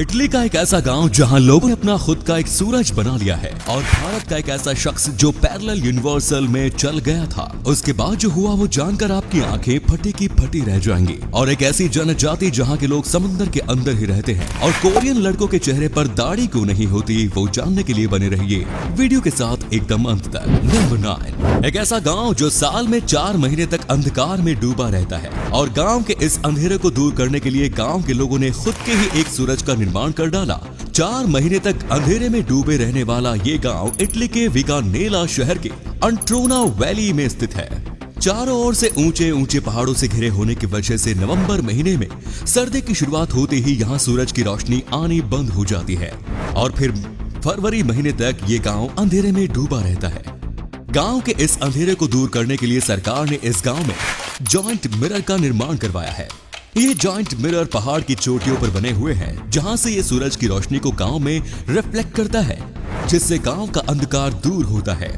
Italy का एक ऐसा गांव जहां लोगों ने अपना खुद का एक सूरज बना लिया है, और भारत का एक ऐसा शख्स जो पैरेलल यूनिवर्सल में चल गया था। उसके बाद जो हुआ वो जानकर आपकी आंखें फटी की फटी रह जाएंगी। और एक ऐसी जनजाति जहां के लोग समुद्र के अंदर ही रहते हैं और कोरियन लड़कों के चेहरे पर दाढ़ी क्यों नहीं होती, वो जानने के लिए बने रहिए वीडियो के साथ एकदम अंत तक। नंबर 9, एक ऐसा गाँव जो साल में 4 महीने तक अंधकार में डूबा रहता है, और गाँव के इस अंधेरे को दूर करने के लिए गाँव के लोगों ने खुद के ही एक सूरज का निर्माण कर डाला। 4 महीने तक अंधेरे में डूबे रहने वाला ये गांव इटली के विगानेला शहर के अंट्रोना वैली में स्थित है। चारों ओर से ऊंचे ऊंचे पहाड़ों से घिरे होने की वजह से नवंबर महीने में सर्दी की शुरुआत होते ही यहाँ सूरज की रोशनी आनी बंद हो जाती है, और फिर फरवरी महीने तक ये गांव अंधेरे में डूबा रहता है। गांव के इस अंधेरे को दूर करने के लिए सरकार ने इस गांव में जॉइंट मिरर का निर्माण करवाया है। ये जॉइंट मिरर पहाड़ की चोटियों पर बने हुए हैं, जहां से ये सूरज की रोशनी को गांव में रिफ्लेक्ट करता है, जिससे गांव का अंधकार दूर होता है।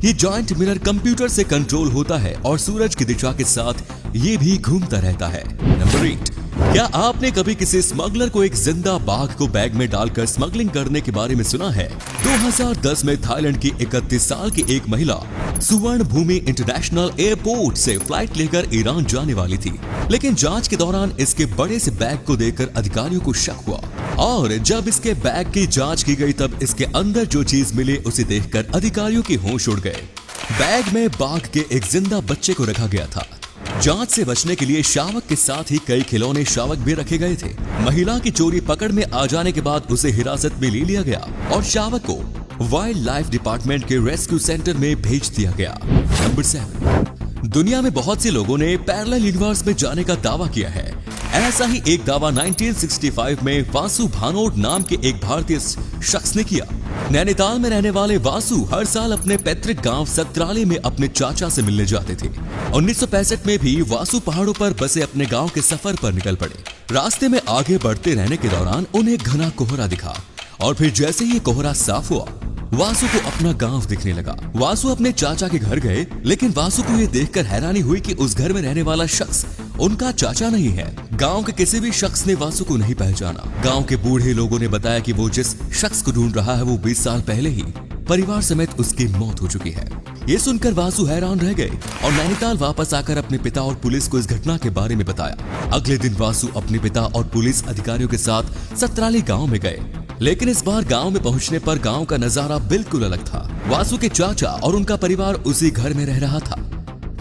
ये जॉइंट मिरर कंप्यूटर से कंट्रोल होता है और सूरज की दिशा के साथ ये भी घूमता रहता है। नंबर 8, क्या आपने कभी किसी स्मगलर को एक जिंदा बाघ को बैग में डालकर स्मगलिंग करने के बारे में सुना है? 2010 में थाईलैंड की 31 साल की एक महिला सुवर्ण भूमि इंटरनेशनल एयरपोर्ट से फ्लाइट लेकर ईरान जाने वाली थी, लेकिन जांच के दौरान इसके बड़े से बैग को देखकर अधिकारियों को शक हुआ, और जब इसके बैग की जांच की गई तब इसके अंदर जो चीज मिली उसे देखकर अधिकारियों के होश उड़ गए। बैग में बाघ के एक जिंदा बच्चे को रखा गया था। जांच से बचने के लिए शावक के साथ ही कई खिलौने शावक भी रखे गए थे। महिला की चोरी पकड़ में आ जाने के बाद उसे हिरासत में ले लिया गया और शावक को वाइल्ड लाइफ डिपार्टमेंट के रेस्क्यू सेंटर में भेज दिया गया। नंबर 7, दुनिया में बहुत से लोगों ने पैरेलल यूनिवर्स में जाने का दावा किया है। ऐसा ही एक दावा 1965 में वासु भानोट नाम के एक भारतीय शख्स ने किया। नैनीताल में रहने वाले वासु हर साल अपने पैतृक गांव सतराली में अपने चाचा से मिलने जाते थे। 1965 में भी वासु पहाड़ों पर बसे अपने गांव के सफर पर निकल पड़े। रास्ते में आगे बढ़ते रहने के दौरान उन्हें घना कोहरा दिखा, और फिर जैसे ही कोहरा साफ हुआ वासु को अपना गांव दिखने लगा। वासु अपने चाचा के घर गए, लेकिन वासु को यह देखकर हैरानी हुई कि उस घर में रहने वाला शख्स उनका चाचा नहीं है। गांव के किसी भी शख्स ने वासु को नहीं पहचाना। गांव के बूढ़े लोगों ने बताया कि वो जिस शख्स को ढूंढ रहा है वो 20 साल पहले ही परिवार समेत उसकी मौत हो चुकी है। ये सुनकर वासु हैरान रह गए और नैनीताल वापस आकर अपने पिता और पुलिस को इस घटना के बारे में बताया। अगले दिन वासु अपने पिता और पुलिस अधिकारियों के साथ सतराली गाँव में गए, लेकिन इस बार गांव में पहुंचने पर गांव का नजारा बिल्कुल अलग था। वासु के चाचा और उनका परिवार उसी घर में रह रहा था।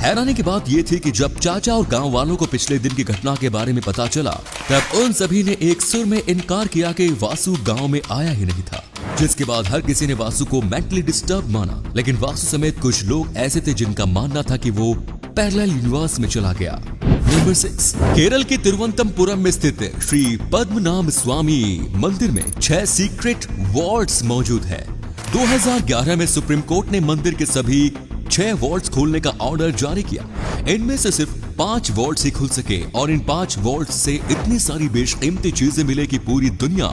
हैरानी की बात यह थी कि जब चाचा और गांव वालों को पिछले दिन की घटना के बारे में पता चला, तब उन सभी ने एक सुर में इनकार किया कि वासु गांव में आया ही नहीं था, जिसके बाद हर किसी ने वासु को मेंटली डिस्टर्ब माना। लेकिन वासु समेत कुछ लोग ऐसे थे जिनका मानना था कि वो पैरेलल यूनिवर्स में चला गया। नंबर 6, केरल के तिरुवनंतपुरम में स्थित श्री पद्मनाभ स्वामी मंदिर में 6 सीक्रेट वॉल्ट्स मौजूद है। 2011 में सुप्रीम कोर्ट ने मंदिर के सभी 6 वॉल्ट्स खोलने का ऑर्डर जारी किया। इनमें से सिर्फ 5 वॉल्ट्स ही खुल सके, और इन 5 वॉल्ट्स से इतनी सारी बेशकीमती चीजें मिले कि पूरी दुनिया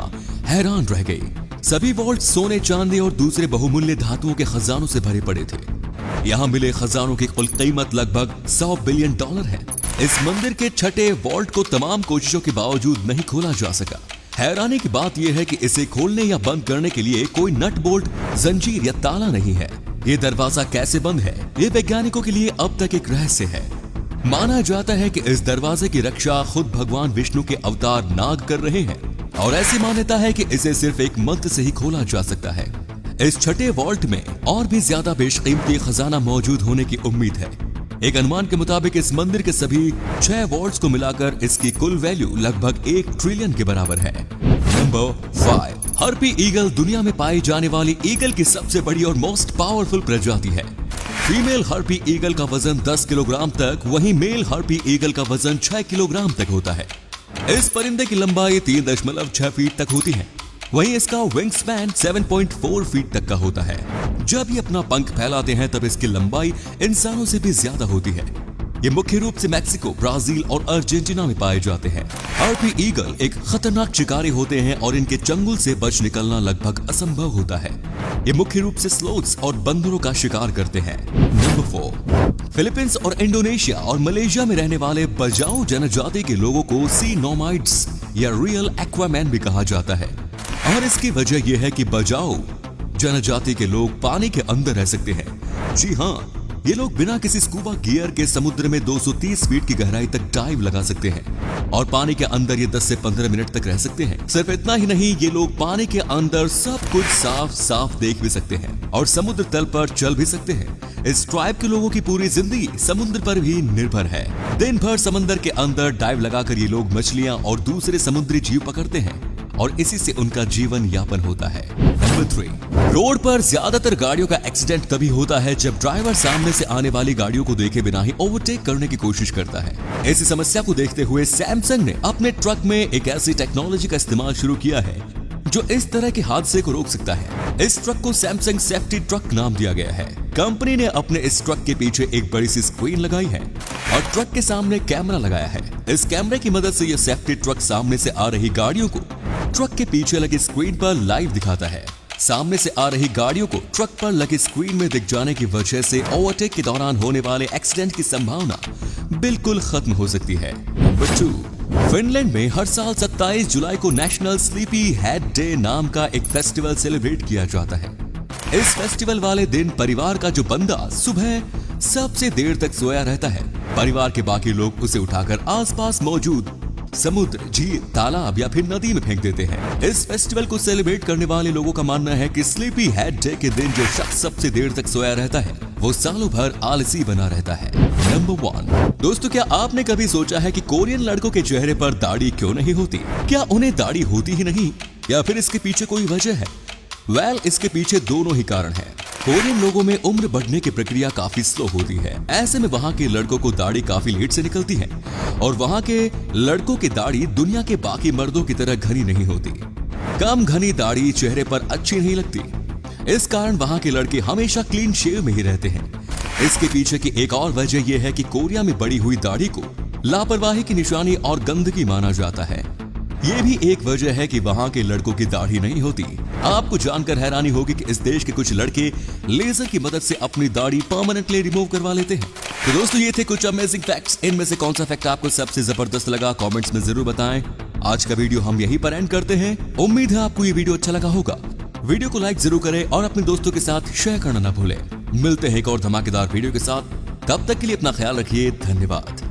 हैरान रह गई। सभी वॉल्ट सोने, चांदी और दूसरे बहुमूल्य धातुओं के खजानों से भरे पड़े थे। यहाँ मिले खजानों की कुल कीमत लगभग $100 बिलियन है। इस मंदिर के 6ठे वॉल्ट को तमाम कोशिशों के बावजूद नहीं खोला जा सका। हैरानी की बात यह है कि इसे खोलने या बंद करने के लिए कोई नट बोल्ट, जंजीर या ताला नहीं है। ये दरवाजा कैसे बंद है, ये वैज्ञानिकों के लिए अब तक एक रहस्य है। माना जाता है कि इस दरवाजे की रक्षा खुद भगवान विष्णु के अवतार नाग कर रहे हैं, और ऐसी मान्यता है कि इसे सिर्फ एक मंत्र से ही खोला जा सकता है। इस 6ठे वॉल्ट में और भी ज्यादा बेशकीमती खजाना मौजूद होने की उम्मीद है। एक अनुमान के मुताबिक इस मंदिर के सभी 6 वॉल्ट्स को मिलाकर इसकी कुल वैल्यू लगभग 1 ट्रिलियन के बराबर है। नंबर 5, हार्पी ईगल दुनिया में पाई जाने वाली ईगल की सबसे बड़ी और मोस्ट पावरफुल प्रजाति है। फीमेल हार्पी ईगल का वजन 10 किलोग्राम तक, वहीं मेल हार्पी ईगल का वजन 6 किलोग्राम तक होता है। इस परिंदे की लंबाई 3.6 फीट तक होती है, वहीं इसका विंग स्पैन 7.4 फीट तक का होता है। जब ये अपना पंख फैलाते हैं तब इसकी लंबाई इंसानों से भी ज्यादा होती है। ये मुख्य रूप से मैक्सिको, ब्राजील और अर्जेंटीना में पाए जाते हैं। हार्पी ईगल एक खतरनाक शिकारी होते हैं और इनके चंगुल से बच निकलना लगभग असंभव होता है। ये मुख्य रूप से स्लोथ्स और बंदरों का शिकार करते हैं। नंबर 4, फिलीपींस और इंडोनेशिया और मलेशिया में रहने वाले बजाओ जनजाति के लोगों को सी नोमाइड्स या रियल एक्वामैन भी कहा जाता है। और इसकी वजह यह है कि बजाओ जनजाति के लोग पानी के अंदर रह सकते हैं। जी हाँ, ये लोग बिना किसी स्कूबा गियर के समुद्र में 230 फीट की गहराई तक डाइव लगा सकते हैं और पानी के अंदर ये 10 से 15 मिनट तक रह सकते हैं। सिर्फ इतना ही नहीं, ये लोग पानी के अंदर सब कुछ साफ साफ देख भी सकते हैं और समुद्र तल पर चल भी सकते हैं। इस ट्राइब के लोगों की पूरी जिंदगी समुद्र पर भी निर्भर है। दिन भर समंदर के अंदर डाइव लगाकर ये लोग मछलियां और दूसरे समुद्री जीव पकड़ते हैं और इसी से उनका जीवन यापन होता है। नंबर 3, रोड पर ज्यादातर गाड़ियों का एक्सीडेंट तभी होता है जब ड्राइवर सामने से आने वाली गाड़ियों को देखे बिना ही ओवरटेक करने की कोशिश करता है। ऐसी समस्या को देखते हुए सैमसंग ने अपने ट्रक में एक ऐसी टेक्नोलॉजी का इस्तेमाल शुरू किया है जो इस तरह के हादसे को रोक सकता है। इस ट्रक को सैमसंग सेफ्टी ट्रक नाम दिया गया है। कंपनी ने अपने इस ट्रक के पीछे एक बड़ी सी स्क्रीन लगाई है और ट्रक के सामने कैमरा लगाया है। इस कैमरे की मदद से यह सेफ्टी ट्रक सामने से आ रही गाड़ियों को ट्रक के पीछे लगी स्क्रीन पर लाइव दिखाता है। सामने से आ रही गाड़ियों को ट्रक पर लगी स्क्रीन में दिख जाने की वजह से ओवरटेक के दौरान होने वाले एक्सीडेंट की संभावना बिल्कुल खत्म हो सकती है। नंबर 2, फिनलैंड में हर साल 27 जुलाई को नेशनल स्लीपी हेड डे नाम का एक फेस्टिवल सेलिब्रेट किया जाता है। इस फेस्टिवल वाले दिन परिवार का जो बंदा सुबह सबसे देर तक सोया रहता है, परिवार के बाकी लोग उसे उठाकर आसपास मौजूद समुद्र, झील, तालाब या फिर नदी में फेंक देते हैं। इस फेस्टिवल को सेलिब्रेट करने वाले लोगों का मानना है कि स्लीपी हेड डे के दिन जो शख्स सबसे देर तक सोया रहता है वो सालों भर आलसी बना रहता है। नंबर 1, दोस्तों क्या आपने कभी सोचा है कि कोरियन लड़कों के चेहरे पर दाढ़ी क्यों नहीं होती? क्या उन्हें दाढ़ी होती ही नहीं या फिर इसके पीछे कोई वजह है? वेल, इसके पीछे दोनों ही कारण हैं। कोरियन लोगों में उम्र बढ़ने की प्रक्रिया काफी स्लो होती है। ऐसे में वहाँ के लड़कों को दाढ़ी काफी लेट से निकलती है और वहाँ के लड़कों की दाढ़ी दुनिया के बाकी मर्दों की तरह घनी नहीं होती। कम घनी दाढ़ी चेहरे पर अच्छी नहीं लगती। इस कारण वहाँ के लड़के हमेशा क्लीन शेव में ही रहते हैं। इसके पीछे की एक और वजह यह है कि कोरिया में बड़ी हुई दाढ़ी को लापरवाही की निशानी और गंदगी माना जाता है। ये भी एक वजह है कि वहाँ के लड़कों की दाढ़ी नहीं होती। आपको जानकर हैरानी होगी कि इस देश के कुछ लड़के लेजर की मदद से अपनी दाढ़ी परमानेंटली रिमूव करवा लेते हैं। तो दोस्तों, ये थे कुछ अमेजिंग फैक्ट्स। इनमें से कौन सा फैक्ट आपको सबसे जबरदस्त लगा, कमेंट्स में जरूर बताएं। आज का वीडियो हम यहीं पर एंड करते हैं। उम्मीद है आपको ये वीडियो अच्छा लगा होगा। वीडियो को लाइक जरूर करें और अपने दोस्तों के साथ शेयर करना न भूलें। मिलते हैं एक और धमाकेदार वीडियो के साथ। तब तक के लिए अपना ख्याल रखिए। धन्यवाद।